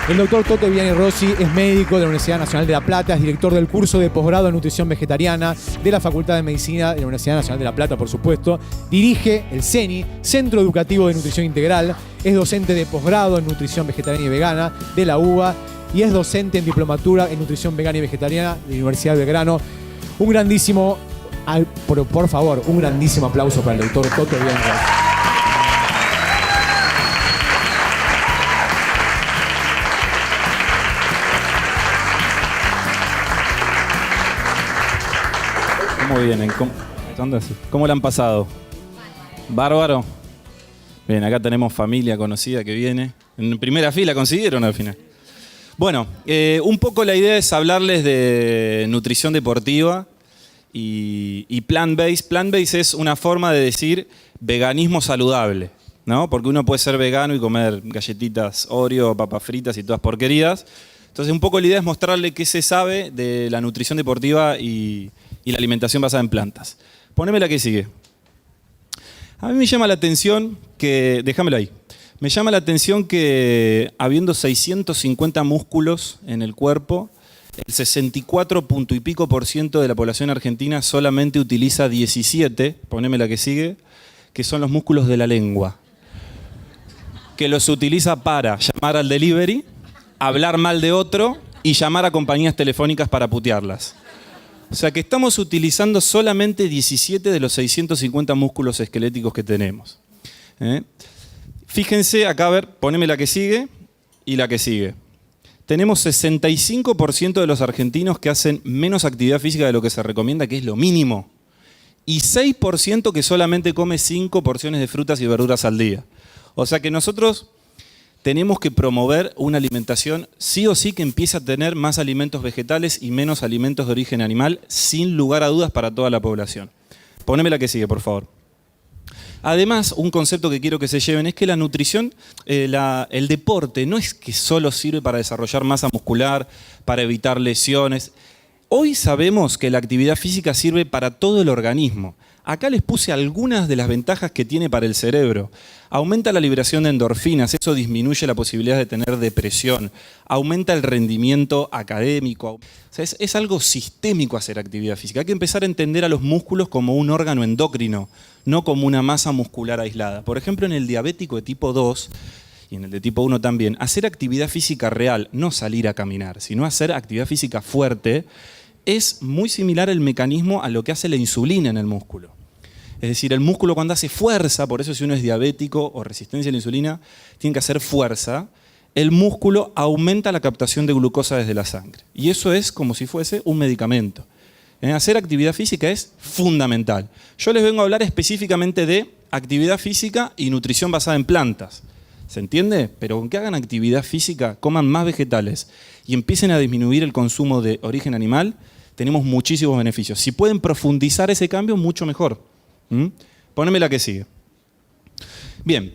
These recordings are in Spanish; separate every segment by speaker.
Speaker 1: El doctor Toto Viviani Rossi es médico de la Universidad Nacional de La Plata, es director del curso de posgrado en nutrición vegetariana de la Facultad de Medicina de la Universidad Nacional de La Plata, por supuesto. Dirige el CENI, Centro Educativo de Nutrición Integral. Es docente de posgrado en nutrición vegetariana y vegana de la UBA y es docente en diplomatura en nutrición vegana y vegetariana de la Universidad de Belgrano. Un grandísimo, por favor, un grandísimo aplauso para el doctor Toto Viviani Rossi.
Speaker 2: Muy bien, ¿cómo le han pasado? Bárbaro. Bien, acá tenemos familia conocida que viene. En primera fila consiguieron al final. Bueno, un poco la idea es hablarles de nutrición deportiva y plant-based. Plant-based es una forma de decir veganismo saludable, ¿no? Porque uno puede ser vegano y comer galletitas Oreo, papas fritas y todas porquerías. Entonces, un poco la idea es mostrarle qué se sabe de la nutrición deportiva y la alimentación basada en plantas. Poneme la que sigue. A mí me llama la atención que... Déjamela ahí. Me llama la atención que habiendo 650 músculos en el cuerpo, el 64 punto y pico % de la población argentina solamente utiliza 17, poneme la que sigue, que son los músculos de la lengua. Que los utiliza para llamar al delivery, hablar mal de otro y llamar a compañías telefónicas para putearlas. O sea que estamos utilizando solamente 17 de los 650 músculos esqueléticos que tenemos. Fíjense acá, a ver, poneme la que sigue y la que sigue. Tenemos 65% de los argentinos que hacen menos actividad física de lo que se recomienda, que es lo mínimo. Y 6% que solamente come 5 porciones de frutas y verduras al día. O sea que nosotros tenemos que promover una alimentación sí o sí que empiece a tener más alimentos vegetales y menos alimentos de origen animal, sin lugar a dudas para toda la población. Poneme la que sigue, por favor. Además, un concepto que quiero que se lleven es que la nutrición, el deporte, no es que solo sirve para desarrollar masa muscular, para evitar lesiones. Hoy sabemos que la actividad física sirve para todo el organismo. Acá les puse algunas de las ventajas que tiene para el cerebro. Aumenta la liberación de endorfinas, eso disminuye la posibilidad de tener depresión, aumenta el rendimiento académico. O sea, es algo sistémico hacer actividad física. Hay que empezar a entender a los músculos como un órgano endocrino, no como una masa muscular aislada. Por ejemplo, en el diabético de tipo 2 y en el de tipo 1 también, hacer actividad física real, no salir a caminar, sino hacer actividad física fuerte, es muy similar el mecanismo a lo que hace la insulina en el músculo. Es decir, el músculo cuando hace fuerza, por eso si uno es diabético o resistencia a la insulina, tiene que hacer fuerza, el músculo aumenta la captación de glucosa desde la sangre. Y eso es como si fuese un medicamento. Hacer actividad física es fundamental. Yo les vengo a hablar específicamente de actividad física y nutrición basada en plantas. ¿Se entiende? Pero con que hagan actividad física, coman más vegetales y empiecen a disminuir el consumo de origen animal, tenemos muchísimos beneficios. Si pueden profundizar ese cambio, mucho mejor. Poneme la que sigue. Bien,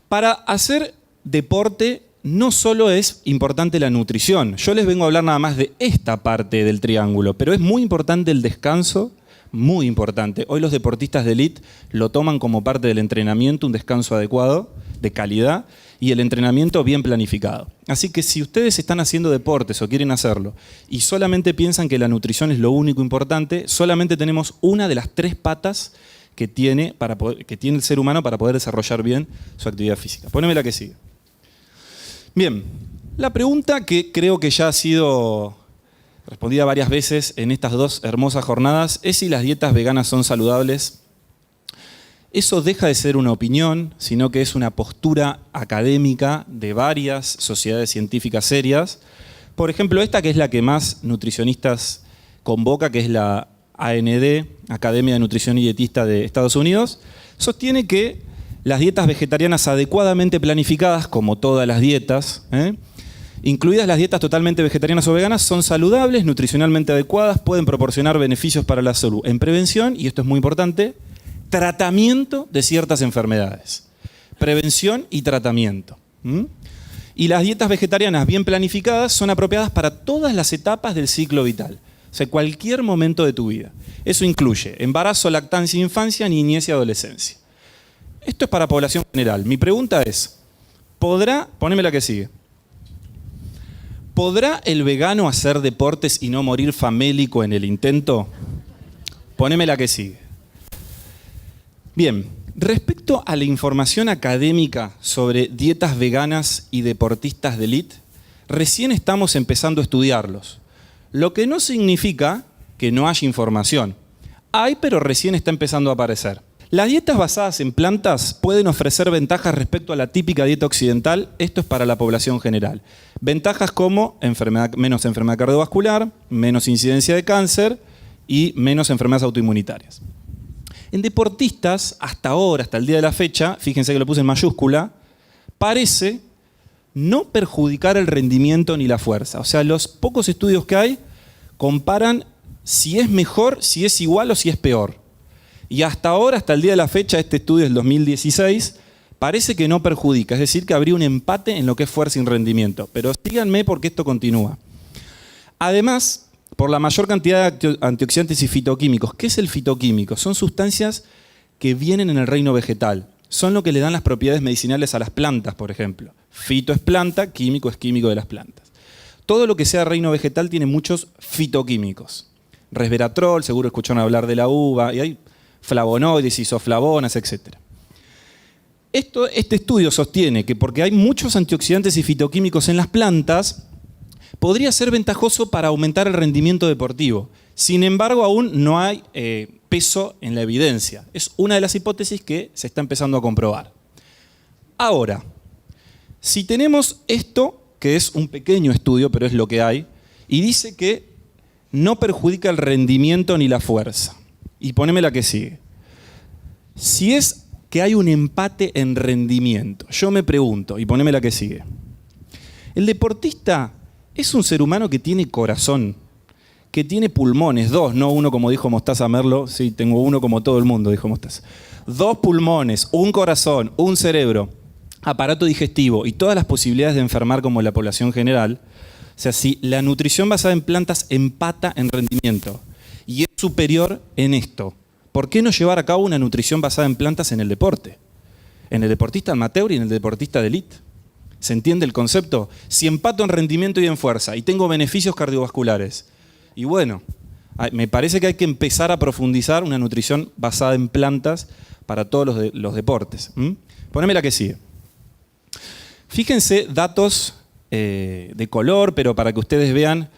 Speaker 2: para hacer deporte no solo es importante la nutrición. Yo les vengo a hablar nada más de esta parte del triángulo, pero es muy importante el descanso, muy importante. Hoy los deportistas de élite lo toman como parte del entrenamiento, un descanso adecuado, de calidad, y el entrenamiento bien planificado. Así que si ustedes están haciendo deportes o quieren hacerlo y solamente piensan que la nutrición es lo único importante, solamente tenemos una de las 3 patas que tiene el ser humano para poder desarrollar bien su actividad física. Poneme la que sigue. Bien, la pregunta que creo que ya ha sido respondida varias veces en estas 2 hermosas jornadas es si las dietas veganas son saludables. Eso deja de ser una opinión, sino que es una postura académica de varias sociedades científicas serias. Por ejemplo, esta que es la que más nutricionistas convoca, que es la AND, Academia de Nutrición y Dietista de Estados Unidos, sostiene que las dietas vegetarianas adecuadamente planificadas, como todas las dietas, incluidas las dietas totalmente vegetarianas o veganas, son saludables, nutricionalmente adecuadas, pueden proporcionar beneficios para la salud en prevención, y esto es muy importante, tratamiento de ciertas enfermedades. Prevención y tratamiento. Y las dietas vegetarianas bien planificadas son apropiadas para todas las etapas del ciclo vital. O sea, cualquier momento de tu vida. Eso incluye embarazo, lactancia, infancia, niñez y adolescencia. Esto es para población general. Mi pregunta es, poneme la que sigue. ¿Podrá el vegano hacer deportes y no morir famélico en el intento? Poneme la que sigue. Bien, respecto a la información académica sobre dietas veganas y deportistas de élite, recién estamos empezando a estudiarlos. Lo que no significa que no haya información. Hay, pero recién está empezando a aparecer. Las dietas basadas en plantas pueden ofrecer ventajas respecto a la típica dieta occidental. Esto es para la población general. Ventajas como menos enfermedad cardiovascular, menos incidencia de cáncer y menos enfermedades autoinmunitarias. En deportistas, hasta ahora, hasta el día de la fecha, fíjense que lo puse en mayúscula, parece no perjudicar el rendimiento ni la fuerza. O sea, los pocos estudios que hay comparan si es mejor, si es igual o si es peor. Y hasta ahora, hasta el día de la fecha, este estudio es del 2016, parece que no perjudica, es decir, que habría un empate en lo que es fuerza y rendimiento. Pero síganme porque esto continúa. Además, por la mayor cantidad de antioxidantes y fitoquímicos. ¿Qué es el fitoquímico? Son sustancias que vienen en el reino vegetal. Son lo que le dan las propiedades medicinales a las plantas, por ejemplo. Fito es planta, químico es químico de las plantas. Todo lo que sea reino vegetal tiene muchos fitoquímicos. Resveratrol, seguro escucharon hablar de la uva, y hay flavonoides, isoflavonas, etc. Este estudio sostiene que porque hay muchos antioxidantes y fitoquímicos en las plantas, podría ser ventajoso para aumentar el rendimiento deportivo. Sin embargo, aún no hay peso en la evidencia. Es una de las hipótesis que se está empezando a comprobar. Ahora, si tenemos esto, que es un pequeño estudio, pero es lo que hay, y dice que no perjudica el rendimiento ni la fuerza. Y poneme la que sigue. Si es que hay un empate en rendimiento, yo me pregunto, y poneme la que sigue. ¿El deportista es un ser humano que tiene corazón, que tiene pulmones, dos, no uno como dijo Mostaza Merlo? Sí, tengo uno como todo el mundo, dijo Mostaza. 2 pulmones, un corazón, un cerebro, aparato digestivo y todas las posibilidades de enfermar como la población general. O sea, si la nutrición basada en plantas empata en rendimiento y es superior en esto, ¿por qué no llevar a cabo una nutrición basada en plantas en el deporte? En el deportista amateur y en el deportista de élite. ¿Se entiende el concepto? Si empato en rendimiento y en fuerza y tengo beneficios cardiovasculares, y bueno, me parece que hay que empezar a profundizar una nutrición basada en plantas para todos los deportes. Poneme la que sigue. Fíjense datos de color, pero para que ustedes vean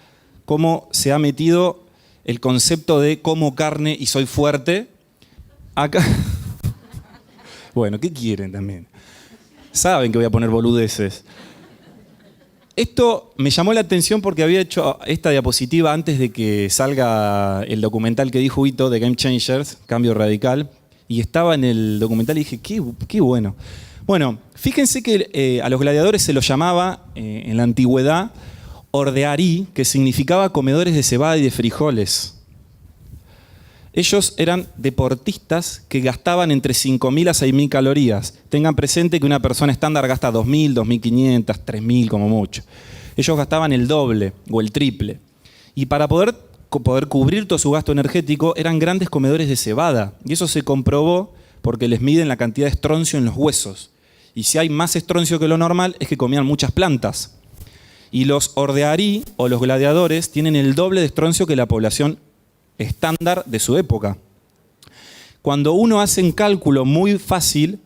Speaker 2: cómo se ha metido el concepto de como carne y soy fuerte. Acá. Bueno, ¿qué quieren también? Saben que voy a poner boludeces. Esto me llamó la atención porque había hecho esta diapositiva antes de que salga el documental que dijo Ito de Game Changers, Cambio Radical, y estaba en el documental y dije, qué bueno. Bueno, fíjense que a los gladiadores se los llamaba en la antigüedad ordearí, que significaba comedores de cebada y de frijoles. Ellos eran deportistas que gastaban entre 5.000 a 6.000 calorías. Tengan presente que una persona estándar gasta 2.000, 2.500, 3.000 como mucho. Ellos gastaban el doble o el triple. Y para poder cubrir todo su gasto energético eran grandes comedores de cebada. Y eso se comprobó porque les miden la cantidad de estroncio en los huesos. Y si hay más estroncio que lo normal es que comían muchas plantas. Y los ordearí o los gladiadores tienen el doble de estroncio que la población estándar de su época. Cuando uno hace un cálculo muy fácil,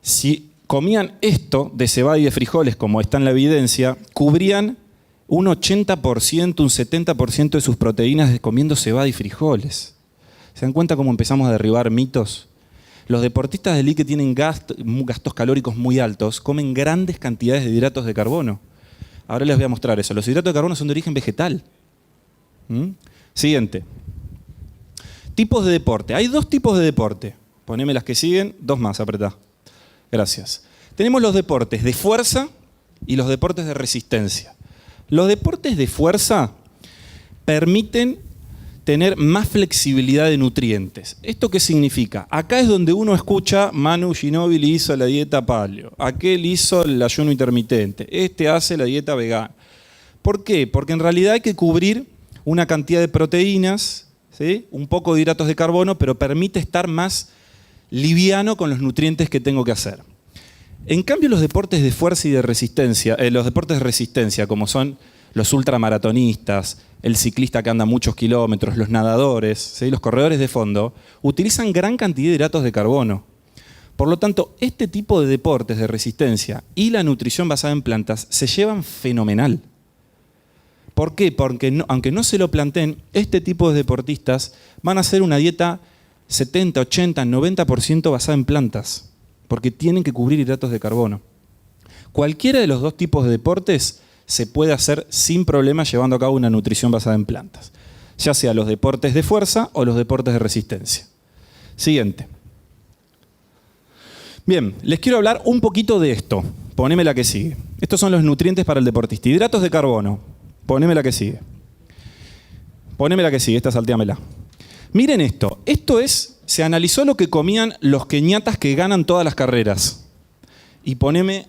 Speaker 2: si comían esto de cebada y de frijoles, como está en la evidencia, cubrían un 80%, un 70% de sus proteínas comiendo cebada y frijoles. ¿Se dan cuenta cómo empezamos a derribar mitos? Los deportistas de élite que tienen gastos calóricos muy altos comen grandes cantidades de hidratos de carbono. Ahora les voy a mostrar eso. Los hidratos de carbono son de origen vegetal. Siguiente. Tipos de deporte. Hay 2 tipos de deporte. Poneme las que siguen. 2 más, apretá. Gracias. Tenemos los deportes de fuerza y los deportes de resistencia. Los deportes de fuerza permiten tener más flexibilidad de nutrientes. ¿Esto qué significa? Acá es donde uno escucha Manu Ginóbili hizo la dieta paleo, aquel hizo el ayuno intermitente, este hace la dieta vegana. ¿Por qué? Porque en realidad hay que cubrir una cantidad de proteínas, ¿sí? Un poco de hidratos de carbono, pero permite estar más liviano con los nutrientes que tengo que hacer. En cambio, los deportes de fuerza y de resistencia, los deportes de resistencia, como son los ultramaratonistas, el ciclista que anda muchos kilómetros, los nadadores, ¿sí? Los corredores de fondo, utilizan gran cantidad de hidratos de carbono. Por lo tanto, este tipo de deportes de resistencia y la nutrición basada en plantas se llevan fenomenal. ¿Por qué? Porque aunque no se lo planteen, este tipo de deportistas van a hacer una dieta 70, 80, 90% basada en plantas, porque tienen que cubrir hidratos de carbono. Cualquiera de los dos tipos de deportes se puede hacer sin problema llevando a cabo una nutrición basada en plantas, ya sea los deportes de fuerza o los deportes de resistencia. Siguiente. Bien, les quiero hablar un poquito de esto. Poneme la que sigue. Estos son los nutrientes para el deportista. Hidratos de carbono. Poneme la que sigue. Poneme la que sigue, esta salteamela. Miren esto. Se analizó lo que comían los keniatas que ganan todas las carreras. Y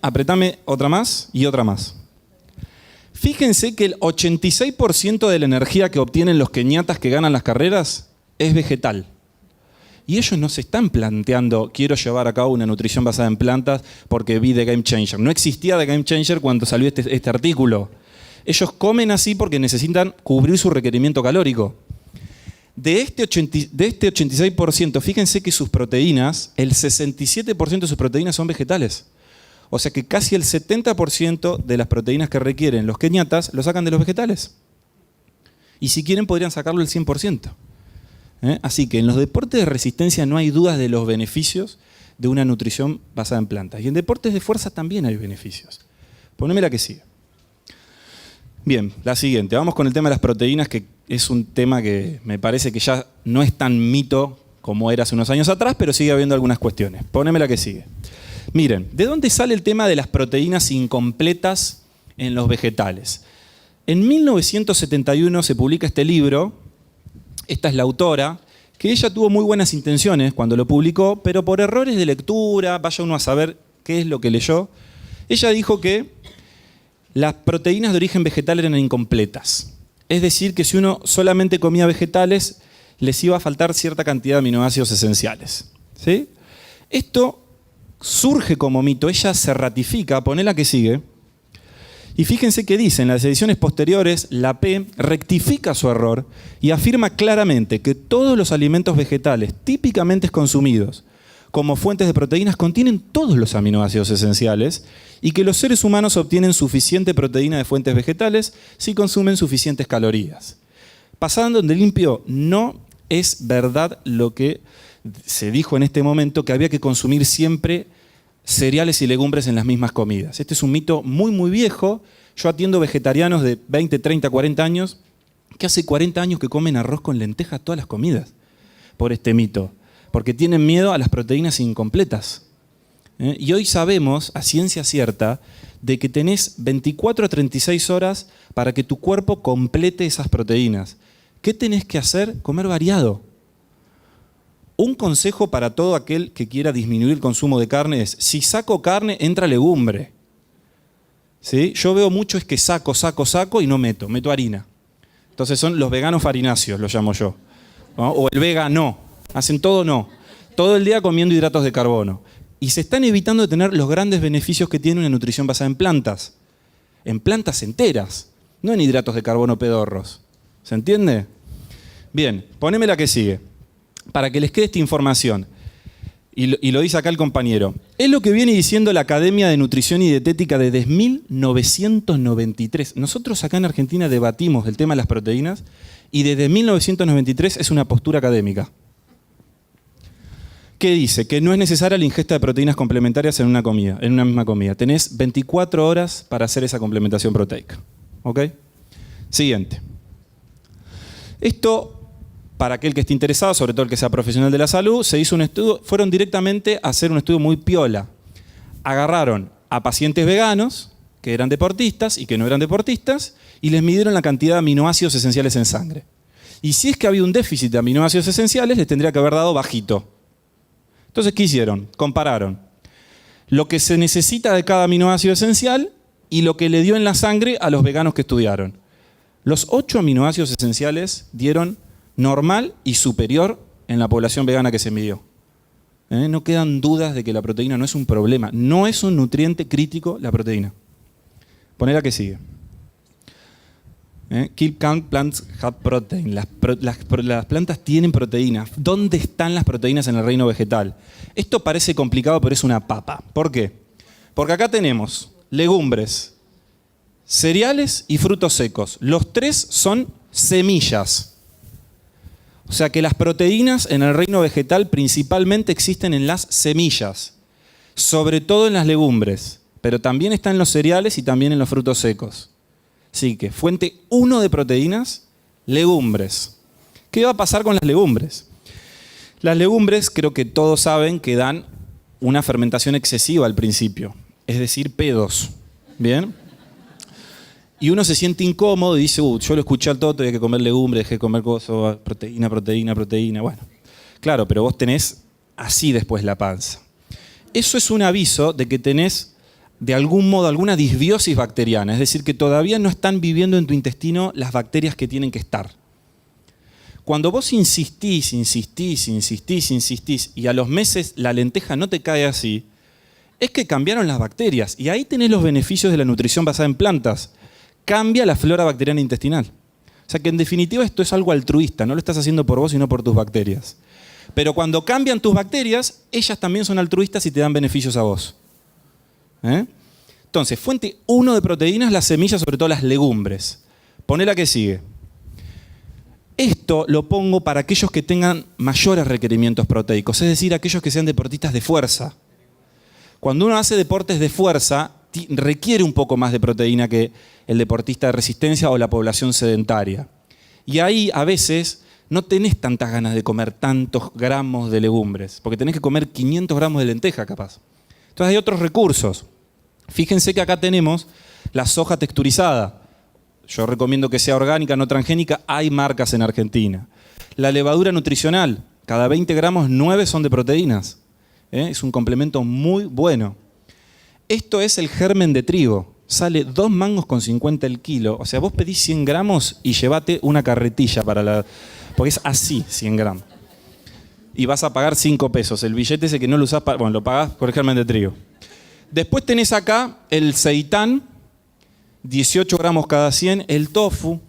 Speaker 2: apretame otra más y otra más. Fíjense que el 86% de la energía que obtienen los keniatas que ganan las carreras es vegetal. Y ellos no se están planteando, quiero llevar a cabo una nutrición basada en plantas porque vi The Game Changer. No existía The Game Changer cuando salió este artículo. Ellos comen así porque necesitan cubrir su requerimiento calórico. De este 86%, fíjense que sus proteínas, el 67% de sus proteínas son vegetales. O sea que casi el 70% de las proteínas que requieren los keniatas lo sacan de los vegetales. Y si quieren podrían sacarlo el 100%. Así que en los deportes de resistencia no hay dudas de los beneficios de una nutrición basada en plantas. Y en deportes de fuerza también hay beneficios. Poneme la que sigue. Bien, la siguiente. Vamos con el tema de las proteínas, que es un tema que me parece que ya no es tan mito como era hace unos años atrás, pero sigue habiendo algunas cuestiones. Poneme la que sigue. Miren, ¿de dónde sale el tema de las proteínas incompletas en los vegetales? En 1971 se publica este libro. Esta es la autora, que ella tuvo muy buenas intenciones cuando lo publicó, pero por errores de lectura, vaya uno a saber qué es lo que leyó, ella dijo que las proteínas de origen vegetal eran incompletas. Es decir, que si uno solamente comía vegetales, les iba a faltar cierta cantidad de aminoácidos esenciales. ¿Sí? Esto surge como mito, ella se ratifica, poné la que sigue, y fíjense que dice, en las ediciones posteriores, la P rectifica su error y afirma claramente que todos los alimentos vegetales típicamente consumidos como fuentes de proteínas contienen todos los aminoácidos esenciales y que los seres humanos obtienen suficiente proteína de fuentes vegetales si consumen suficientes calorías. Pasando de limpio, no es verdad lo que se dijo en este momento, que había que consumir siempre cereales y legumbres en las mismas comidas. Este es un mito muy, muy viejo. Yo atiendo vegetarianos de 20, 30, 40 años que hace 40 años que comen arroz con lentejas todas las comidas por este mito, porque tienen miedo a las proteínas incompletas. Y hoy sabemos, a ciencia cierta, de que tenés 24 a 36 horas para que tu cuerpo complete esas proteínas. ¿Qué tenés que hacer? Comer variado. Un consejo para todo aquel que quiera disminuir el consumo de carne es, si saco carne, entra legumbre. ¿Sí? Yo veo mucho es que saco y no meto harina. Entonces son los veganos farináceos, lo llamo yo. ¿No? O el vegano, hacen todo no. Todo el día comiendo hidratos de carbono. Y se están evitando de tener los grandes beneficios que tiene una nutrición basada en plantas enteras, no en hidratos de carbono pedorros. ¿Se entiende? Bien, poneme la que sigue, para que les quede esta información. Y lo dice acá el compañero. Es lo que viene diciendo la Academia de Nutrición y Dietética desde 1993. Nosotros acá en Argentina debatimos el tema de las proteínas y desde 1993 es una postura académica. ¿Qué dice? Que no es necesaria la ingesta de proteínas complementarias en una misma comida. Tenés 24 horas para hacer esa complementación proteica. ¿Ok? Siguiente. Esto, para aquel que esté interesado, sobre todo el que sea profesional de la salud, se hizo un estudio, fueron directamente a hacer un estudio muy piola. Agarraron a pacientes veganos, que eran deportistas y que no eran deportistas, y les midieron la cantidad de aminoácidos esenciales en sangre. Y si es que había un déficit de aminoácidos esenciales, les tendría que haber dado bajito. Entonces, ¿qué hicieron? Compararon lo que se necesita de cada aminoácido esencial y lo que le dio en la sangre a los veganos que estudiaron. Los 8 aminoácidos esenciales dieron normal y superior en la población vegana que se midió. No quedan dudas de que la proteína no es un problema. No es un nutriente crítico la proteína. Poné la que sigue. Keep count plants have protein. Las plantas tienen proteínas. ¿Dónde están las proteínas en el reino vegetal? Esto parece complicado, pero es una papa. ¿Por qué? Porque acá tenemos legumbres, cereales y frutos secos. Los tres son semillas. O sea que las proteínas en el reino vegetal principalmente existen en las semillas, sobre todo en las legumbres, pero también están en los cereales y también en los frutos secos. Así que fuente 1 de proteínas, legumbres. ¿Qué va a pasar con las legumbres? Las legumbres creo que todos saben que dan una fermentación excesiva al principio, es decir, pedos. ¿Bien? Y uno se siente incómodo y dice, yo lo escuché al toto, hay que comer legumbres, dejé de comer cosas, proteína. Bueno, claro, pero vos tenés así después la panza. Eso es un aviso de que tenés, de algún modo, alguna disbiosis bacteriana. Es decir, que todavía no están viviendo en tu intestino las bacterias que tienen que estar. Cuando vos insistís, y a los meses la lenteja no te cae así, es que cambiaron las bacterias. Y ahí tenés los beneficios de la nutrición basada en plantas. Cambia la flora bacteriana intestinal. O sea que en definitiva esto es algo altruista, no lo estás haciendo por vos, sino por tus bacterias. Pero cuando cambian tus bacterias, ellas también son altruistas y te dan beneficios a vos. Entonces, fuente 1 de proteínas, las semillas, sobre todo las legumbres. Poné la que sigue. Esto lo pongo para aquellos que tengan mayores requerimientos proteicos, es decir, aquellos que sean deportistas de fuerza. Cuando uno hace deportes de fuerza, requiere un poco más de proteína que el deportista de resistencia o la población sedentaria. Y ahí a veces no tenés tantas ganas de comer tantos gramos de legumbres, porque tenés que comer 500 gramos de lenteja capaz. Entonces hay otros recursos. Fíjense que acá tenemos la soja texturizada. Yo recomiendo que sea orgánica, no transgénica. Hay marcas en Argentina. La levadura nutricional. Cada 20 gramos, 9 son de proteínas. Es un complemento muy bueno. Esto es el germen de trigo. Sale 2 mangos con 50 el kilo. O sea, vos pedís 100 gramos y llevate una carretilla para la... Porque es así, 100 gramos. Y vas a pagar 5 pesos. El billete ese que no lo usás, bueno, lo pagás por el germen de trigo. Después tenés acá el seitán, 18 gramos cada 100. El tofu,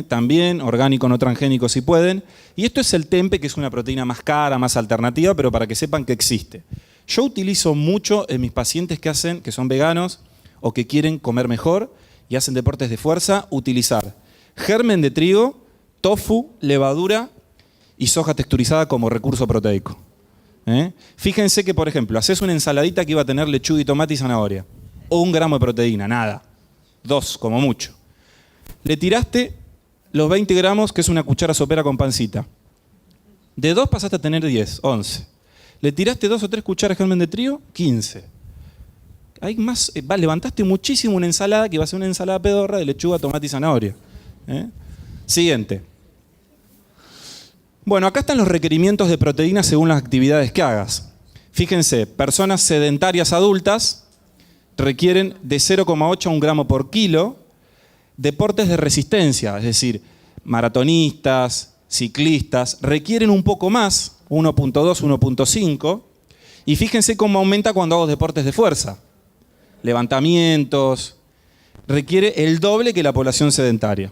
Speaker 2: también, orgánico, no transgénico si pueden. Y esto es el tempe, que es una proteína más cara, más alternativa, pero para que sepan que existe. Yo utilizo mucho en mis pacientes que son veganos o que quieren comer mejor y hacen deportes de fuerza, utilizar germen de trigo, tofu, levadura y soja texturizada como recurso proteico. Fíjense que, por ejemplo, haces una ensaladita que iba a tener lechuga y tomate y zanahoria. O 1 gramo de proteína, nada. 2 como mucho. Le tiraste los 20 gramos, que es una cuchara sopera con pancita. De 2 pasaste a tener 10, 11. Le tiraste 2 o 3 cucharas de germen de trigo, 15. Hay más, levantaste muchísimo una ensalada que iba a ser una ensalada pedorra de lechuga, tomate y zanahoria. Siguiente. Bueno, acá están los requerimientos de proteínas según las actividades que hagas. Fíjense, personas sedentarias adultas requieren de 0,8 a 1 gramo por kilo. Deportes de resistencia, es decir, maratonistas, ciclistas, requieren un poco más, 1.2, 1.5. Y fíjense cómo aumenta cuando hago deportes de fuerza. Levantamientos, requiere el doble que la población sedentaria.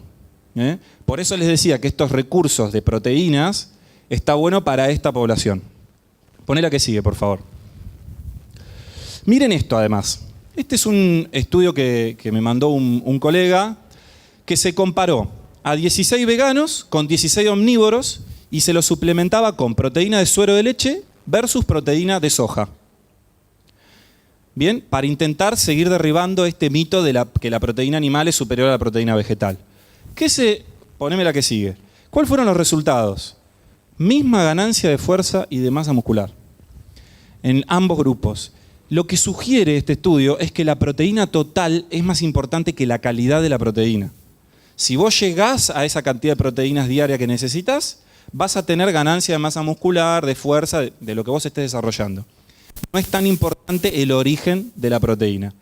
Speaker 2: Por eso les decía que estos recursos de proteínas está bueno para esta población. Poné la que sigue, por favor. Miren esto además. Este es un estudio que me mandó un colega que se comparó a 16 veganos con 16 omnívoros y se los suplementaba con proteína de suero de leche versus proteína de soja. Bien, para intentar seguir derribando este mito de que la proteína animal es superior a la proteína vegetal. Poneme la que sigue. ¿Cuáles fueron los resultados? Misma ganancia de fuerza y de masa muscular en ambos grupos. Lo que sugiere este estudio es que la proteína total es más importante que la calidad de la proteína. Si vos llegás a esa cantidad de proteínas diarias que necesitas, vas a tener ganancia de masa muscular, de fuerza, de lo que vos estés desarrollando. No es tan importante el origen de la proteína.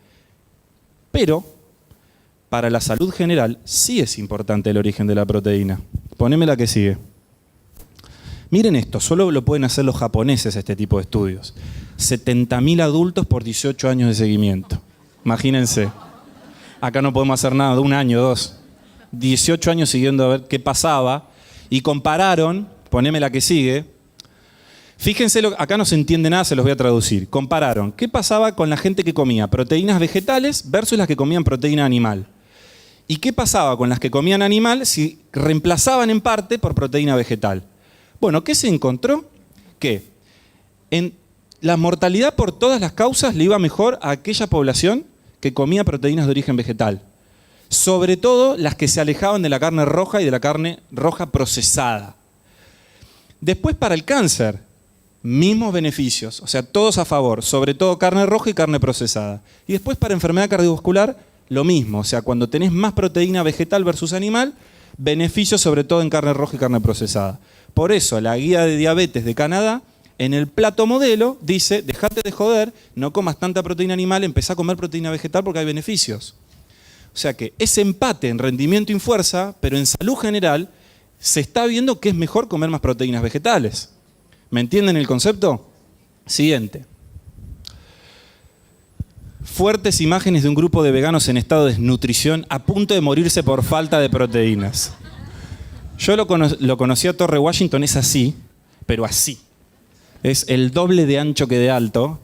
Speaker 2: Pero para la salud general sí es importante el origen de la proteína. Poneme la que sigue. Miren esto, solo lo pueden hacer los japoneses este tipo de estudios. 70.000 adultos por 18 años de seguimiento. Imagínense. Acá no podemos hacer nada de un año, 2. 18 años siguiendo a ver qué pasaba. Y compararon, poneme la que sigue. Fíjense, acá no se entiende nada, se los voy a traducir. Compararon qué pasaba con la gente que comía proteínas vegetales versus las que comían proteína animal. ¿Y qué pasaba con las que comían animal si reemplazaban en parte por proteína vegetal? Bueno, ¿qué se encontró? Que la mortalidad por todas las causas le iba mejor a aquella población que comía proteínas de origen vegetal. Sobre todo las que se alejaban de la carne roja y de la carne roja procesada. Después para el cáncer, mismos beneficios, o sea, todos a favor, sobre todo carne roja y carne procesada. Y después para enfermedad cardiovascular, lo mismo, o sea, cuando tenés más proteína vegetal versus animal, beneficios sobre todo en carne roja y carne procesada. Por eso, la guía de diabetes de Canadá, en el plato modelo, dice, dejate de joder, no comas tanta proteína animal, empezá a comer proteína vegetal porque hay beneficios. O sea que ese empate en rendimiento y en fuerza, pero en salud general, se está viendo que es mejor comer más proteínas vegetales. ¿Me entienden el concepto? Siguiente. Fuertes imágenes de un grupo de veganos en estado de desnutrición a punto de morirse por falta de proteínas. Yo lo conocí a Torre Washington, es así, pero así. Es el doble de ancho que de alto.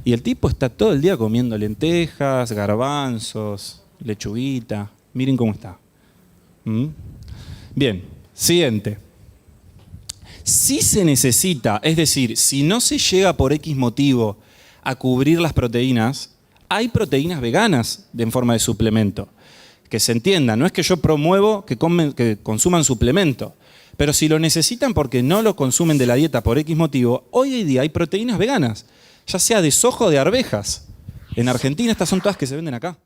Speaker 2: Y el tipo está todo el día comiendo lentejas, garbanzos, lechuguita. Miren cómo está. Bien, siguiente. Si se necesita, es decir, si no se llega por X motivo a cubrir las proteínas, hay proteínas veganas en forma de suplemento. Que se entienda, no es que yo promuevo que consuman suplemento, pero si lo necesitan porque no lo consumen de la dieta por X motivo, hoy en día hay proteínas veganas, ya sea de soja o de arvejas. En Argentina estas son todas que se venden acá.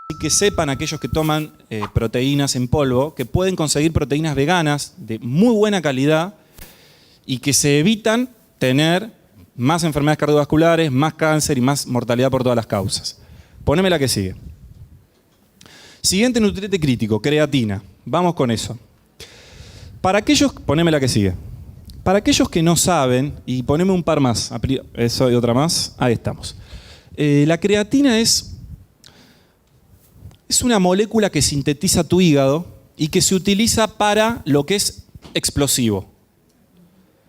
Speaker 2: Y que sepan aquellos que toman proteínas en polvo, que pueden conseguir proteínas veganas de muy buena calidad y que se evitan tener más enfermedades cardiovasculares, más cáncer y más mortalidad por todas las causas. Poneme la que sigue. Siguiente nutriente crítico, creatina. Vamos con eso. Para aquellos, poneme la que sigue. Para aquellos que no saben, y poneme un par más, eso y otra más, ahí estamos. La creatina es una molécula que sintetiza tu hígado y que se utiliza para lo que es explosivo.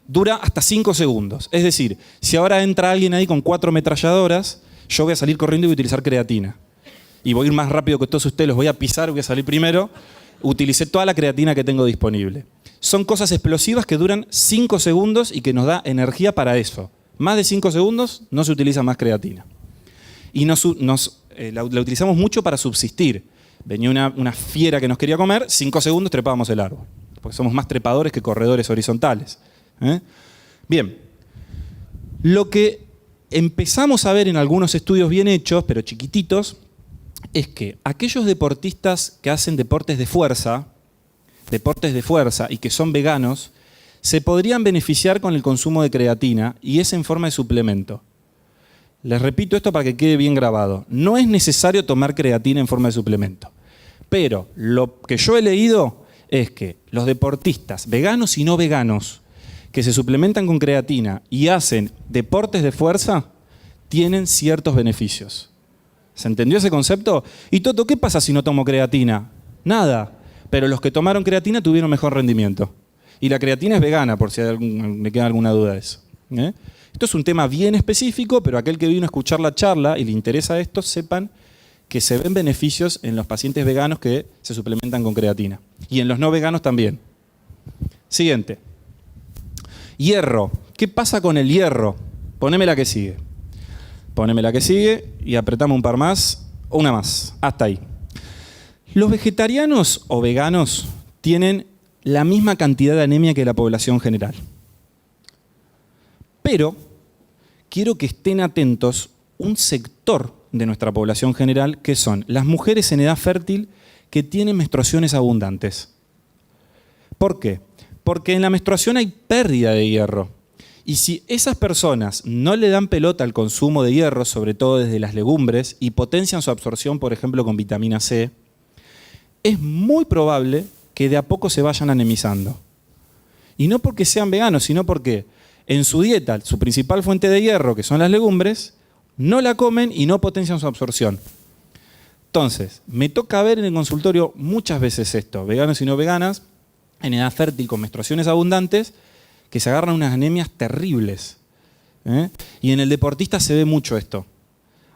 Speaker 2: Dura hasta 5 segundos. Es decir, si ahora entra alguien ahí con 4 ametralladoras, yo voy a salir corriendo y voy a utilizar creatina. Y voy a ir más rápido que todos ustedes, los voy a pisar, voy a salir primero. Utilicé toda la creatina que tengo disponible. Son cosas explosivas que duran 5 segundos y que nos da energía para eso. Más de 5 segundos no se utiliza más creatina. Y la utilizamos mucho para subsistir. Venía una fiera que nos quería comer, 5 segundos trepábamos el árbol. Porque somos más trepadores que corredores horizontales. Bien, lo que empezamos a ver en algunos estudios bien hechos, pero chiquititos, es que aquellos deportistas que hacen deportes de fuerza y que son veganos, se podrían beneficiar con el consumo de creatina y es en forma de suplemento. Les repito esto para que quede bien grabado. No es necesario tomar creatina en forma de suplemento, pero lo que yo he leído es que los deportistas, veganos y no veganos, que se suplementan con creatina y hacen deportes de fuerza, tienen ciertos beneficios. ¿Se entendió ese concepto? Y Toto, ¿qué pasa si no tomo creatina? Nada. Pero los que tomaron creatina tuvieron mejor rendimiento. Y la creatina es vegana, por si me queda alguna duda de eso. Esto es un tema bien específico, pero aquel que vino a escuchar la charla y le interesa esto, sepan que se ven beneficios en los pacientes veganos que se suplementan con creatina. Y en los no veganos también. Siguiente. Hierro. ¿Qué pasa con el hierro? Poneme la que sigue. Poneme la que sigue y apretamos un par más, o una más, hasta ahí. Los vegetarianos o veganos tienen la misma cantidad de anemia que la población general. Pero quiero que estén atentos un sector de nuestra población general que son las mujeres en edad fértil que tienen menstruaciones abundantes. ¿Por qué? Porque en la menstruación hay pérdida de hierro. Y si esas personas no le dan pelota al consumo de hierro, sobre todo desde las legumbres, y potencian su absorción, por ejemplo, con vitamina C, es muy probable que de a poco se vayan anemizando. Y no porque sean veganos, sino porque en su dieta, su principal fuente de hierro, que son las legumbres, no la comen y no potencian su absorción. Entonces, me toca ver en el consultorio muchas veces esto, veganos y no veganas, en edad fértil con menstruaciones abundantes, que se agarran unas anemias terribles. Y en el deportista se ve mucho esto.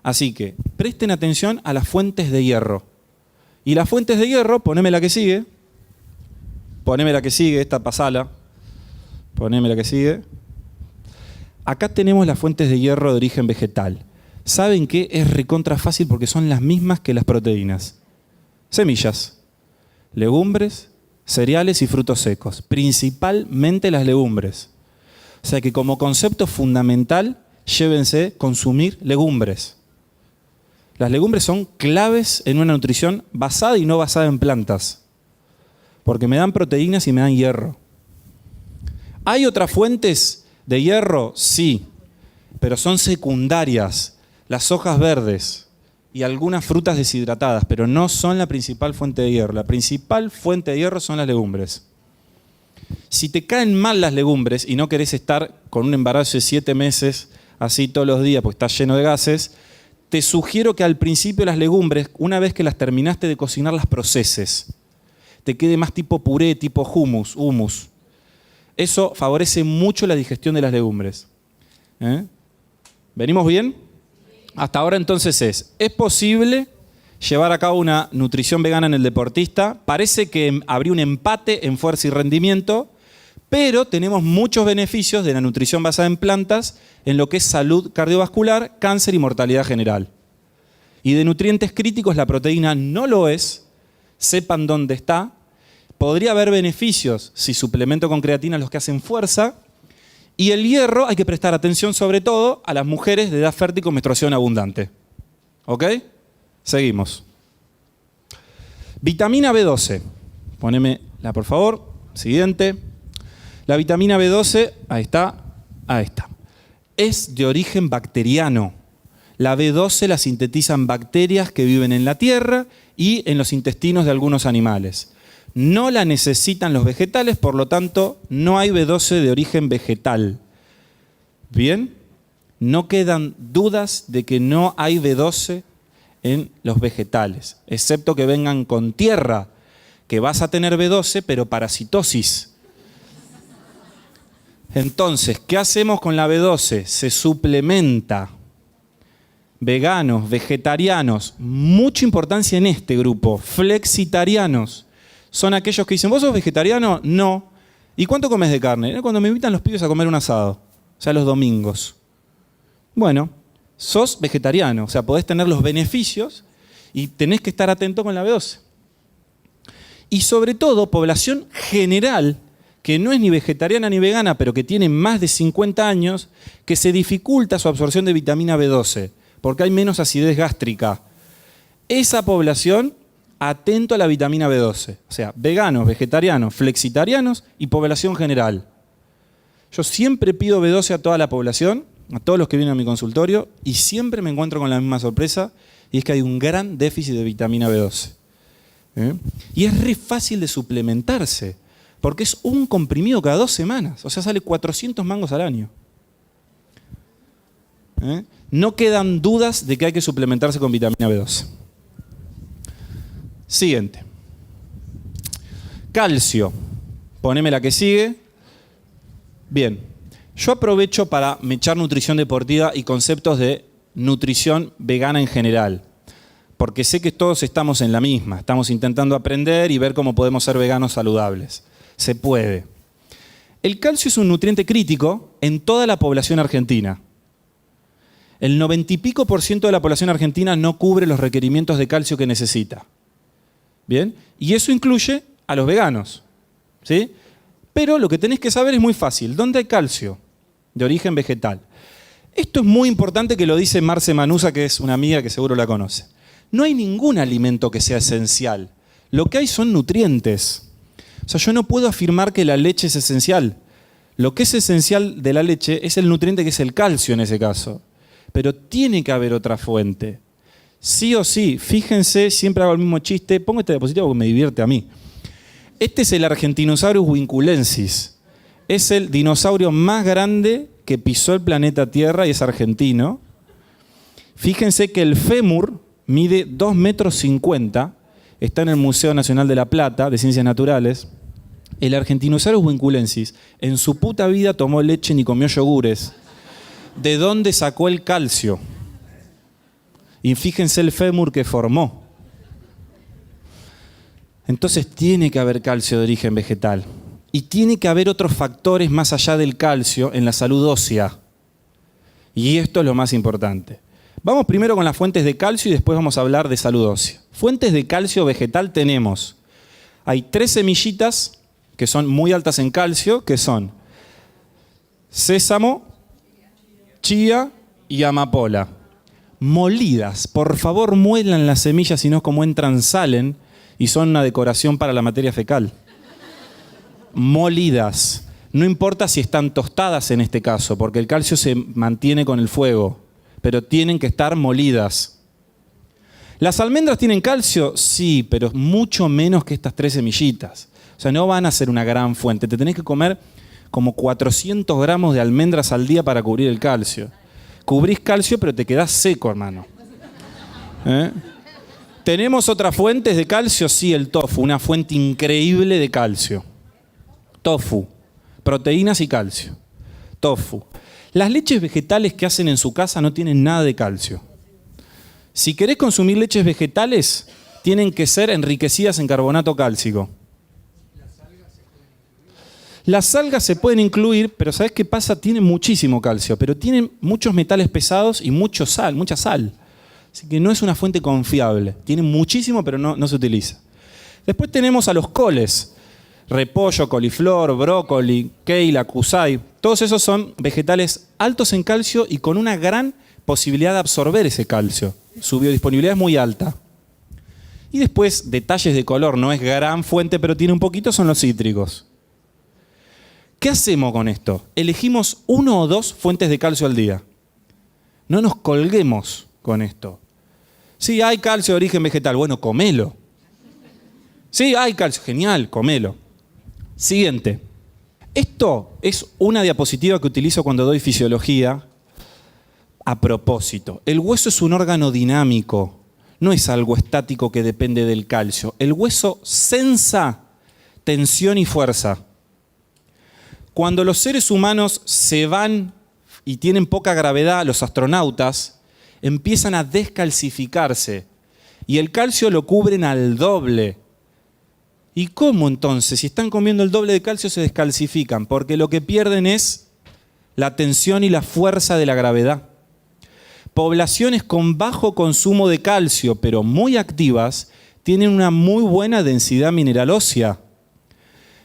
Speaker 2: Así que presten atención a las fuentes de hierro. Y las fuentes de hierro, poneme la que sigue, esta pasala, poneme la que sigue. Acá tenemos las fuentes de hierro de origen vegetal. ¿Saben qué? Es recontra fácil porque son las mismas que las proteínas. Semillas, legumbres, cereales y frutos secos. Principalmente las legumbres. O sea que como concepto fundamental, llévense consumir legumbres. Las legumbres son claves en una nutrición basada y no basada en plantas. Porque me dan proteínas y me dan hierro. ¿Hay otras fuentes de hierro? Sí, pero son secundarias. Las hojas verdes y algunas frutas deshidratadas, pero no son la principal fuente de hierro. La principal fuente de hierro son las legumbres. Si te caen mal las legumbres y no querés estar con un embarazo de 7 meses así todos los días porque estás lleno de gases, te sugiero que al principio las legumbres, una vez que las terminaste de cocinar, las proceses. Te quede más tipo puré, tipo hummus. Eso favorece mucho la digestión de las legumbres. ¿Venimos bien? Hasta ahora entonces ¿es posible llevar a cabo una nutrición vegana en el deportista? Parece que habría un empate en fuerza y rendimiento, pero tenemos muchos beneficios de la nutrición basada en plantas en lo que es salud cardiovascular, cáncer y mortalidad general. Y de nutrientes críticos la proteína no lo es, sepan dónde está. Podría haber beneficios si suplemento con creatina los que hacen fuerza. Y el hierro hay que prestar atención sobre todo a las mujeres de edad fértil con menstruación abundante. ¿Ok? Seguimos. Vitamina B12. Ponémela por favor. Siguiente. La vitamina B12, ahí está. Es de origen bacteriano. La B12 la sintetizan bacterias que viven en la tierra y en los intestinos de algunos animales. No la necesitan los vegetales, por lo tanto, no hay B12 de origen vegetal. ¿Bien? No quedan dudas de que no hay B12 en los vegetales, excepto que vengan con tierra, que vas a tener B12, pero parasitosis. Entonces, ¿qué hacemos con la B12? Se suplementa. Veganos, vegetarianos, mucha importancia en este grupo. Flexitarianos. Son aquellos que dicen, ¿vos sos vegetariano? No. ¿Y cuánto comes de carne? Cuando me invitan los pibes a comer un asado, o sea, los domingos. Bueno, sos vegetariano, o sea, podés tener los beneficios y tenés que estar atento con la B12. Y sobre todo, población general, que no es ni vegetariana ni vegana, pero que tiene más de 50 años, que se dificulta su absorción de vitamina B12, porque hay menos acidez gástrica. Esa población, atento a la vitamina B12. O sea, veganos, vegetarianos, flexitarianos y población general. Yo siempre pido B12 a toda la población, a todos los que vienen a mi consultorio, y siempre me encuentro con la misma sorpresa, y es que hay un gran déficit de vitamina B12. Y es re fácil de suplementarse, porque es un comprimido cada 2 semanas, o sea, sale 400 mangos al año. No quedan dudas de que hay que suplementarse con vitamina B12. Siguiente. Calcio. Poneme la que sigue. Bien. Yo aprovecho para mechar nutrición deportiva y conceptos de nutrición vegana en general. Porque sé que todos estamos en la misma. Estamos intentando aprender y ver cómo podemos ser veganos saludables. Se puede. El calcio es un nutriente crítico en toda la población argentina. El 90 y pico % de la población argentina no cubre los requerimientos de calcio que necesita. ¿Bien? Y eso incluye a los veganos. ¿Sí? Pero lo que tenés que saber es muy fácil. ¿Dónde hay calcio? De origen vegetal. Esto es muy importante que lo dice Marce Manusa, que es una amiga que seguro la conoce. No hay ningún alimento que sea esencial. Lo que hay son nutrientes. O sea, yo no puedo afirmar que la leche es esencial. Lo que es esencial de la leche es el nutriente que es el calcio en ese caso. Pero tiene que haber otra fuente. Sí o sí, fíjense, siempre hago el mismo chiste, pongo esta diapositiva porque me divierte a mí. Este es el Argentinosaurus vinculensis. Es el dinosaurio más grande que pisó el planeta Tierra y es argentino. Fíjense que el fémur mide 2,50 m, está en el Museo Nacional de La Plata, de Ciencias Naturales. El Argentinosaurus huinculensis en su puta vida tomó leche ni comió yogures. ¿De dónde sacó el calcio? Y fíjense el fémur que formó. Entonces tiene que haber calcio de origen vegetal. Y tiene que haber otros factores más allá del calcio en la salud ósea. Y esto es lo más importante. Vamos primero con las fuentes de calcio y después vamos a hablar de salud ósea. Fuentes de calcio vegetal tenemos. Hay 3 semillitas que son muy altas en calcio, que son sésamo, chía y amapola. Molidas, por favor muelan las semillas, si no como entran salen y son una decoración para la materia fecal. Molidas. No importa si están tostadas en este caso, porque el calcio se mantiene con el fuego, pero tienen que estar molidas. ¿Las almendras tienen calcio? Sí, pero mucho menos que estas 3 semillitas. O sea, no van a ser una gran fuente. Te tenés que comer como 400 gramos de almendras al día para cubrir el calcio. Cubrís calcio, pero te quedás seco, hermano. ¿Tenemos otras fuentes de calcio? Sí, el tofu, una fuente increíble de calcio. Tofu, proteínas y calcio. Tofu. Las leches vegetales que hacen en su casa no tienen nada de calcio. Si querés consumir leches vegetales, tienen que ser enriquecidas en carbonato cálcico. Las algas se pueden incluir, pero ¿sabés qué pasa? Tienen muchísimo calcio, pero tienen muchos metales pesados y mucha sal. Así que no es una fuente confiable. Tienen muchísimo, pero no se utiliza. Después tenemos a los coles. Repollo, coliflor, brócoli, kale, kusai. Todos esos son vegetales altos en calcio y con una gran posibilidad de absorber ese calcio. Su biodisponibilidad es muy alta. Y después, detalles de color, no es gran fuente, pero tiene un poquito, son los cítricos. ¿Qué hacemos con esto? Elegimos 1 o 2 fuentes de calcio al día. No nos colguemos con esto. Sí, hay calcio de origen vegetal. Bueno, comelo. Sí, hay calcio. Genial, comelo. Siguiente. Esto es una diapositiva que utilizo cuando doy fisiología a propósito. El hueso es un órgano dinámico. No es algo estático que depende del calcio. El hueso sensa tensión y fuerza. Cuando los seres humanos se van y tienen poca gravedad, los astronautas empiezan a descalcificarse y el calcio lo cubren al doble. ¿Y cómo entonces? Si están comiendo el doble de calcio se descalcifican, porque lo que pierden es la tensión y la fuerza de la gravedad. Poblaciones con bajo consumo de calcio, pero muy activas, tienen una muy buena densidad mineral ósea.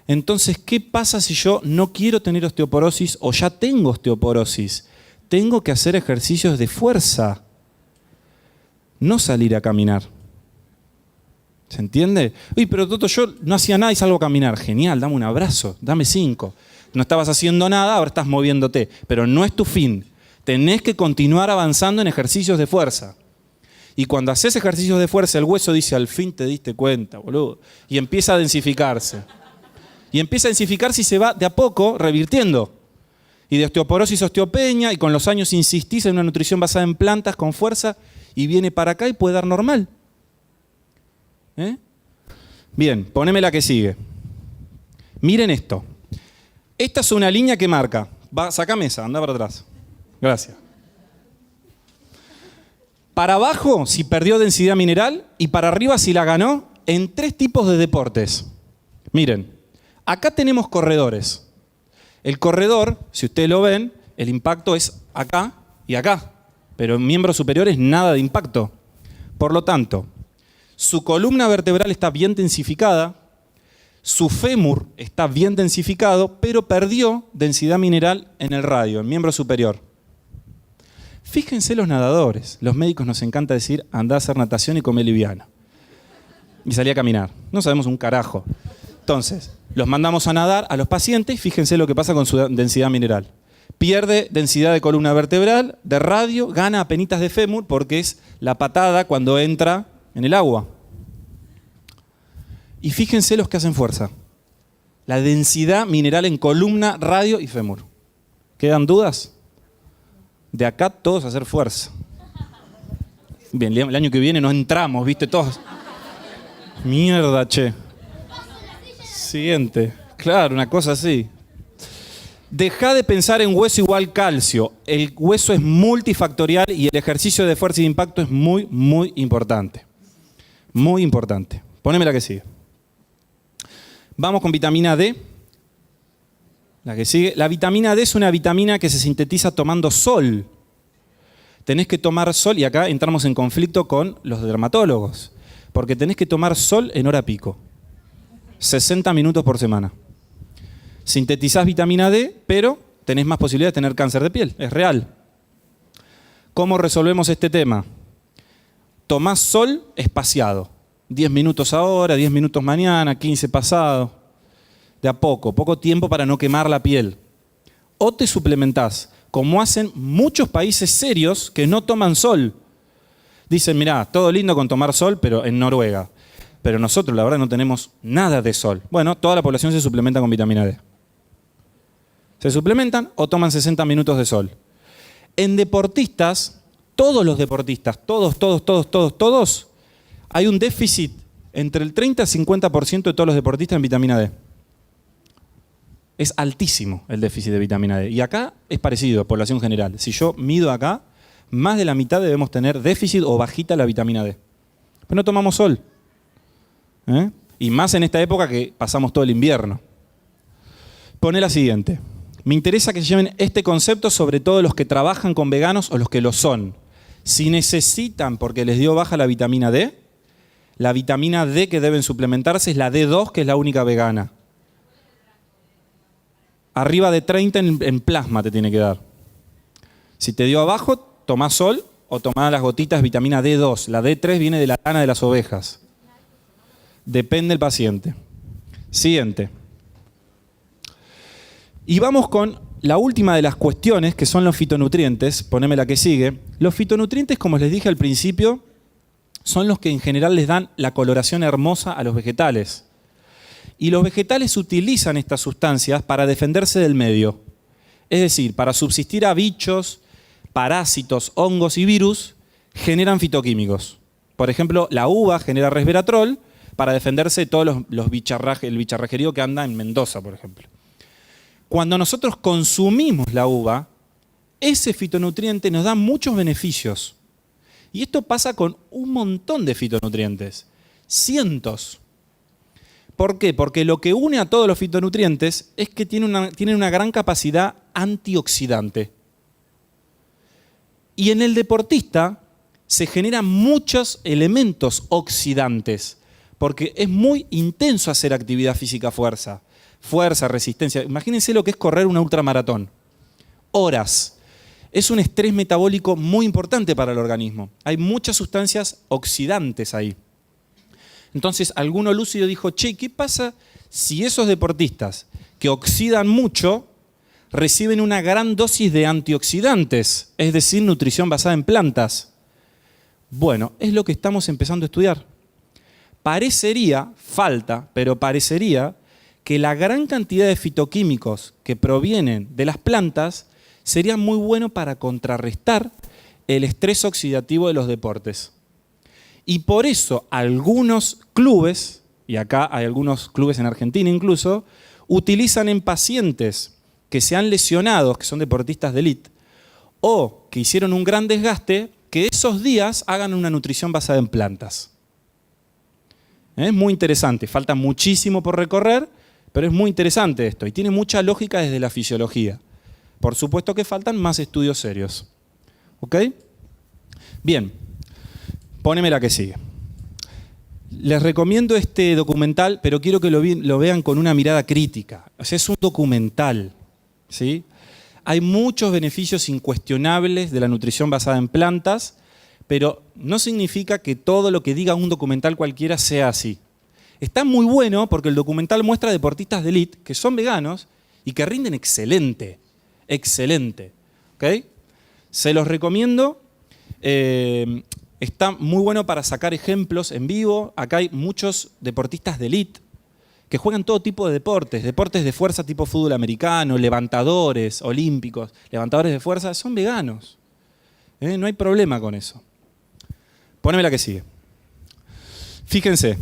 Speaker 2: Entonces, ¿qué pasa si yo no quiero tener osteoporosis o ya tengo osteoporosis? Tengo que hacer ejercicios de fuerza, no salir a caminar. ¿Se entiende? Uy, pero Toto, yo no hacía nada y salgo a caminar. Genial, dame un abrazo, dame 5. No estabas haciendo nada, ahora estás moviéndote. Pero no es tu fin. Tenés que continuar avanzando en ejercicios de fuerza. Y cuando haces ejercicios de fuerza, el hueso dice, al fin te diste cuenta, boludo. Y empieza a densificarse. Y empieza a densificarse y se va de a poco revirtiendo. Y de osteoporosis a osteopenia, y con los años insistís en una nutrición basada en plantas con fuerza, y viene para acá y puede dar normal. Bien, poneme la que sigue. Miren esto. Esta es una línea que marca. Sacame esa, anda para atrás. Gracias. Para abajo, si perdió densidad mineral, y para arriba, si la ganó, en 3 tipos de deportes. Miren, acá tenemos corredores. El corredor, si ustedes lo ven, el impacto es acá y acá, pero en miembros superiores nada de impacto. Por lo tanto, su columna vertebral está bien densificada, su fémur está bien densificado, pero perdió densidad mineral en el radio, en miembro superior. Fíjense los nadadores. Los médicos nos encanta decir, andá a hacer natación y come liviano. Y salí a caminar. No sabemos un carajo. Entonces, los mandamos a nadar a los pacientes y fíjense lo que pasa con su densidad mineral. Pierde densidad de columna vertebral, de radio, gana apenitas de fémur porque es la patada cuando entra en el agua. Y fíjense los que hacen fuerza. La densidad mineral en columna, radio y fémur. ¿Quedan dudas? De acá todos a hacer fuerza. Bien, el año que viene nos entramos, ¿viste? Todos. Mierda, che. Siguiente. Claro, una cosa así. Deja de pensar en hueso igual calcio. El hueso es multifactorial y el ejercicio de fuerza y de impacto es muy, muy importante. Muy importante. Poneme la que sigue. Vamos con vitamina D. La que sigue. La vitamina D es una vitamina que se sintetiza tomando sol. Tenés que tomar sol, y acá entramos en conflicto con los dermatólogos, porque tenés que tomar sol en hora pico. 60 minutos por semana. Sintetizás vitamina D, pero tenés más posibilidad de tener cáncer de piel. Es real. ¿Cómo resolvemos este tema? Tomás sol espaciado. 10 minutos ahora, 10 minutos mañana, 15 pasado. De a poco tiempo para no quemar la piel. O te suplementás, como hacen muchos países serios que no toman sol. Dicen, mirá, todo lindo con tomar sol, pero en Noruega. Pero nosotros, la verdad, no tenemos nada de sol. Bueno, toda la población se suplementa con vitamina D. Se suplementan o toman 60 minutos de sol. En deportistas, todos los deportistas, todos, hay un déficit entre el 30 y 50% de todos los deportistas en vitamina D. Es altísimo el déficit de vitamina D. Y acá es parecido, población general. Si yo mido acá, más de la mitad debemos tener déficit o bajita la vitamina D. Pero no tomamos sol. Y más en esta época que pasamos todo el invierno. Pone la siguiente. Me interesa que se lleven este concepto, sobre todo los que trabajan con veganos o los que lo son. Si necesitan, porque les dio baja la vitamina D, la vitamina D que deben suplementarse es la D2, que es la única vegana. Arriba de 30 en plasma te tiene que dar. Si te dio abajo, tomá sol o tomá las gotitas de vitamina D2. La D3 viene de la lana de las ovejas. Depende del paciente. Siguiente. Y vamos con la última de las cuestiones, que son los fitonutrientes. Poneme la que sigue. Los fitonutrientes, como les dije al principio, son los que en general les dan la coloración hermosa a los vegetales. Y los vegetales utilizan estas sustancias para defenderse del medio. Es decir, para subsistir a bichos, parásitos, hongos y virus, generan fitoquímicos. Por ejemplo, la uva genera resveratrol para defenderse de todos el bicharrajerío que anda en Mendoza, por ejemplo. Cuando nosotros consumimos la uva, ese fitonutriente nos da muchos beneficios. Y esto pasa con un montón de fitonutrientes, cientos. ¿Por qué? Porque lo que une a todos los fitonutrientes es que tienen una gran capacidad antioxidante. Y en el deportista se generan muchos elementos oxidantes, porque es muy intenso hacer actividad física fuerza, resistencia. Imagínense lo que es correr una ultramaratón. Horas. Es un estrés metabólico muy importante para el organismo. Hay muchas sustancias oxidantes ahí. Entonces, alguno lúcido dijo, che, ¿qué pasa si esos deportistas que oxidan mucho reciben una gran dosis de antioxidantes, es decir, nutrición basada en plantas? Bueno, es lo que estamos empezando a estudiar. Parecería, falta, pero parecería que la gran cantidad de fitoquímicos que provienen de las plantas serían muy buenos para contrarrestar el estrés oxidativo de los deportes. Y por eso algunos clubes, y acá hay algunos clubes en Argentina incluso, utilizan en pacientes que se han lesionado, que son deportistas de élite, o que hicieron un gran desgaste, que esos días hagan una nutrición basada en plantas. Es muy interesante, falta muchísimo por recorrer, pero es muy interesante esto y tiene mucha lógica desde la fisiología. Por supuesto que faltan más estudios serios. ¿Ok? Bien, poneme la que sigue. Les recomiendo este documental, pero quiero que lo vean con una mirada crítica. O sea, es un documental, ¿sí? Hay muchos beneficios incuestionables de la nutrición basada en plantas, pero no significa que todo lo que diga un documental cualquiera sea así. Está muy bueno porque el documental muestra deportistas de élite que son veganos y que rinden excelente. Excelente. ¿Okay? Se los recomiendo. Está muy bueno para sacar ejemplos en vivo. Acá hay muchos deportistas de élite que juegan todo tipo de deportes de fuerza tipo fútbol americano, levantadores olímpicos, levantadores de fuerza, son veganos. No hay problema con eso. Poneme la que sigue. Fíjense,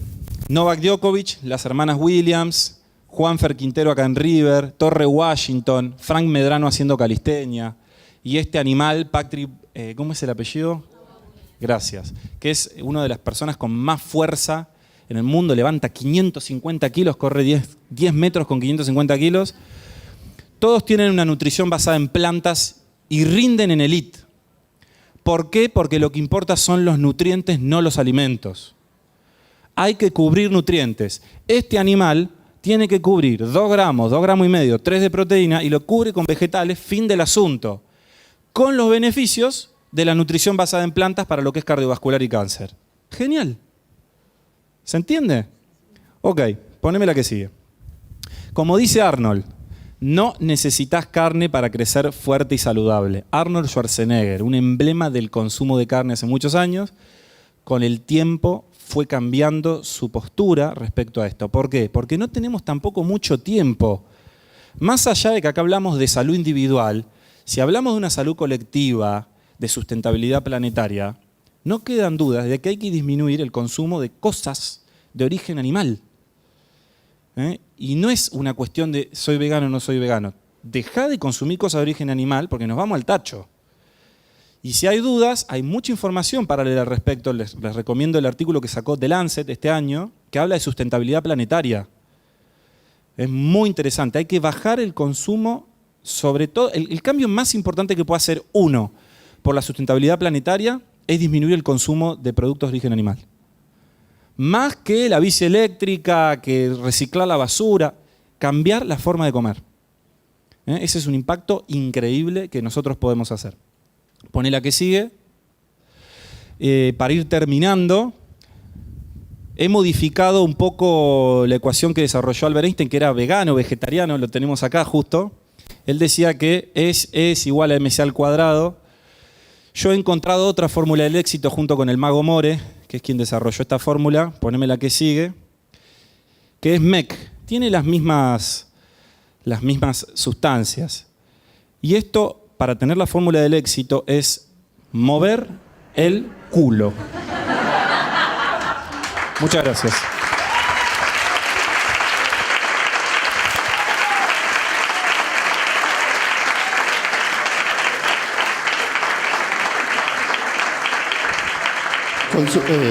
Speaker 2: Novak Djokovic, las hermanas Williams, Juanfer Quintero acá en River, Torre Washington, Frank Medrano haciendo calistenia, y este animal, Patrick, ¿cómo es el apellido? Gracias. Que es una de las personas con más fuerza en el mundo, levanta 550 kilos, corre 10 metros con 550 kilos. Todos tienen una nutrición basada en plantas y rinden en elite. ¿Por qué? Porque lo que importa son los nutrientes, no los alimentos. Hay que cubrir nutrientes. Este animal tiene que cubrir 2 gramos, 2 gramos y medio, 3 de proteína y lo cubre con vegetales, fin del asunto. Con los beneficios de la nutrición basada en plantas para lo que es cardiovascular y cáncer. Genial. ¿Se entiende? Ok, poneme la que sigue. Como dice Arnold, no necesitas carne para crecer fuerte y saludable. Arnold Schwarzenegger, un emblema del consumo de carne hace muchos años, con el tiempo fue cambiando su postura respecto a esto. ¿Por qué? Porque no tenemos tampoco mucho tiempo. Más allá de que acá hablamos de salud individual, si hablamos de una salud colectiva, de sustentabilidad planetaria, no quedan dudas de que hay que disminuir el consumo de cosas de origen animal. Y no es una cuestión de soy vegano o no soy vegano. Dejá de consumir cosas de origen animal porque nos vamos al tacho. Y si hay dudas, hay mucha información para leer al respecto. Les recomiendo el artículo que sacó The Lancet este año, que habla de sustentabilidad planetaria. Es muy interesante. Hay que bajar el consumo, sobre todo, el cambio más importante que puede hacer uno por la sustentabilidad planetaria es disminuir el consumo de productos de origen animal. Más que la bici eléctrica, que reciclar la basura, cambiar la forma de comer. Ese es un impacto increíble que nosotros podemos hacer. Poné la que sigue. Para ir terminando, he modificado un poco la ecuación que desarrolló Albert Einstein, que era vegano, vegetariano, lo tenemos acá justo. Él decía que es igual a mc al cuadrado. Yo he encontrado otra fórmula del éxito junto con el mago More, que es quien desarrolló esta fórmula. Poneme la que sigue. Que es MEC. Tiene las mismas sustancias. Y esto, para tener la fórmula del éxito, es mover el culo. Muchas gracias.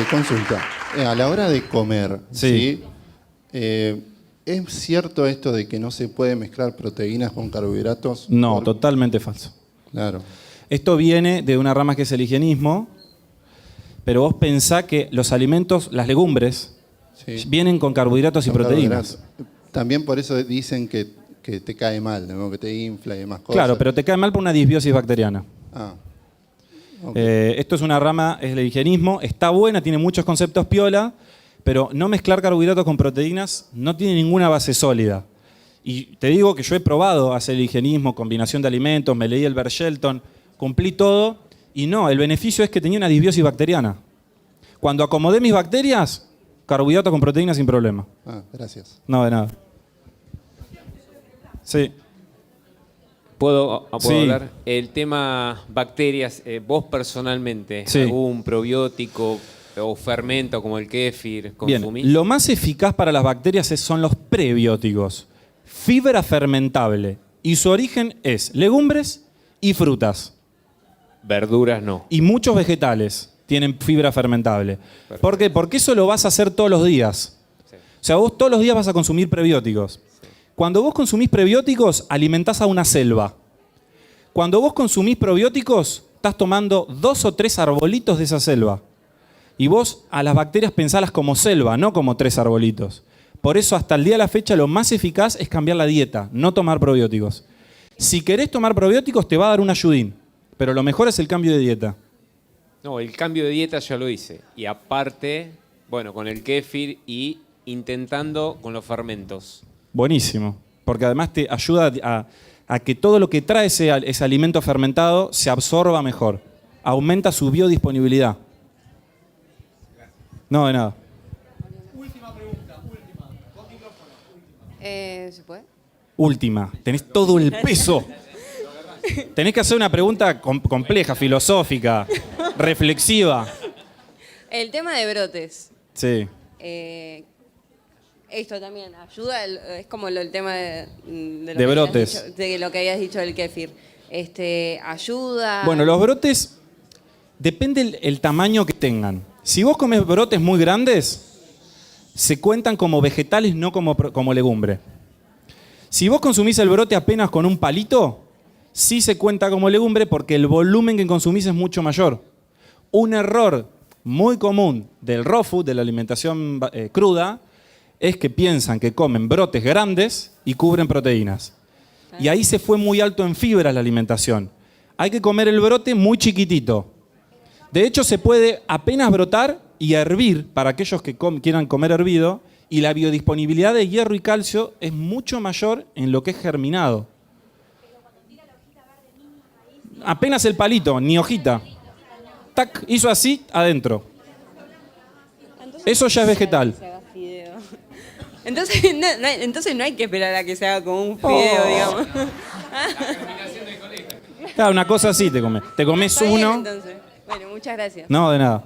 Speaker 3: Consulta. A la hora de comer,
Speaker 2: Sí.
Speaker 3: ¿es cierto esto de que no se puede mezclar proteínas con carbohidratos?
Speaker 2: No, totalmente falso.
Speaker 3: Claro.
Speaker 2: Esto viene de una rama que es el higienismo, pero vos pensá que los alimentos, las legumbres,
Speaker 3: Sí.
Speaker 2: vienen con carbohidratos y
Speaker 3: Con
Speaker 2: proteínas.
Speaker 3: carbohidratos. También por eso dicen que te cae mal, ¿no? Que te infla y demás cosas.
Speaker 2: Claro, pero te cae mal por una disbiosis bacteriana.
Speaker 3: Ah. Ok.
Speaker 2: Esto es una rama, es el higienismo, está buena, tiene muchos conceptos piola, pero no mezclar carbohidratos con proteínas no tiene ninguna base sólida. Y te digo que yo he probado hacer el higienismo, combinación de alimentos, me leí el Bert Shelton, cumplí todo, y no, el beneficio es que tenía una disbiosis bacteriana. Cuando acomodé mis bacterias, carbohidratos con proteínas sin problema.
Speaker 3: Ah, gracias.
Speaker 2: No, de nada. Sí.
Speaker 4: ¿Puedo
Speaker 2: Sí.
Speaker 4: hablar? El tema bacterias, vos personalmente,
Speaker 2: Sí.
Speaker 4: ¿algún probiótico o fermento como el kéfir consumís?
Speaker 2: Bien, lo más eficaz para las bacterias son los prebióticos. Fibra fermentable. Y su origen es legumbres y frutas.
Speaker 4: Verduras no.
Speaker 2: Y muchos vegetales tienen fibra fermentable.
Speaker 4: Perfecto.
Speaker 2: ¿Por qué? Porque eso lo vas a hacer todos los días.
Speaker 4: Sí.
Speaker 2: O sea, vos todos los días vas a consumir prebióticos. Cuando vos consumís prebióticos, alimentás a una selva. Cuando vos consumís probióticos, estás tomando 2 o 3 arbolitos de esa selva. Y vos a las bacterias pensalas como selva, no como 3 arbolitos. Por eso hasta el día de la fecha lo más eficaz es cambiar la dieta, no tomar probióticos. Si querés tomar probióticos te va a dar un ayudín, pero lo mejor es el cambio de dieta.
Speaker 4: No, el cambio de dieta ya lo hice. Y aparte, bueno, con el kéfir y intentando con los fermentos.
Speaker 2: Buenísimo, porque además te ayuda a que todo lo que trae ese alimento fermentado se absorba mejor. Aumenta su biodisponibilidad. No, de nada.
Speaker 1: Última pregunta, última. Con micrófono.
Speaker 5: ¿Se puede?
Speaker 2: Última, tenés todo el peso. Tenés que hacer una pregunta compleja, filosófica, reflexiva.
Speaker 5: El tema de brotes.
Speaker 2: Sí.
Speaker 5: Esto también ayuda, es como el tema de lo
Speaker 2: De
Speaker 5: que
Speaker 2: brotes.
Speaker 5: habías dicho, de lo que habías dicho del kéfir. Ayuda.
Speaker 2: Bueno, los brotes, depende el tamaño que tengan. Si vos comes brotes muy grandes, se cuentan como vegetales, no como legumbre. Si vos consumís el brote apenas con un palito, sí se cuenta como legumbre porque el volumen que consumís es mucho mayor. Un error muy común del raw food, de la alimentación cruda, es que piensan que comen brotes grandes y cubren proteínas. Y ahí se fue muy alto en fibra la alimentación. Hay que comer el brote muy chiquitito. De hecho, se puede apenas brotar y hervir para aquellos que quieran comer hervido, y la biodisponibilidad de hierro y calcio es mucho mayor en lo que es germinado. Apenas el palito, ni hojita. Tac, hizo así, adentro. Eso ya es vegetal.
Speaker 5: Entonces no hay que esperar a que se haga como un fideo, digamos.
Speaker 2: Claro, una cosa así te comes. Te comes
Speaker 5: Está bien,
Speaker 2: uno.
Speaker 5: entonces. Bueno, muchas gracias.
Speaker 2: No, de nada.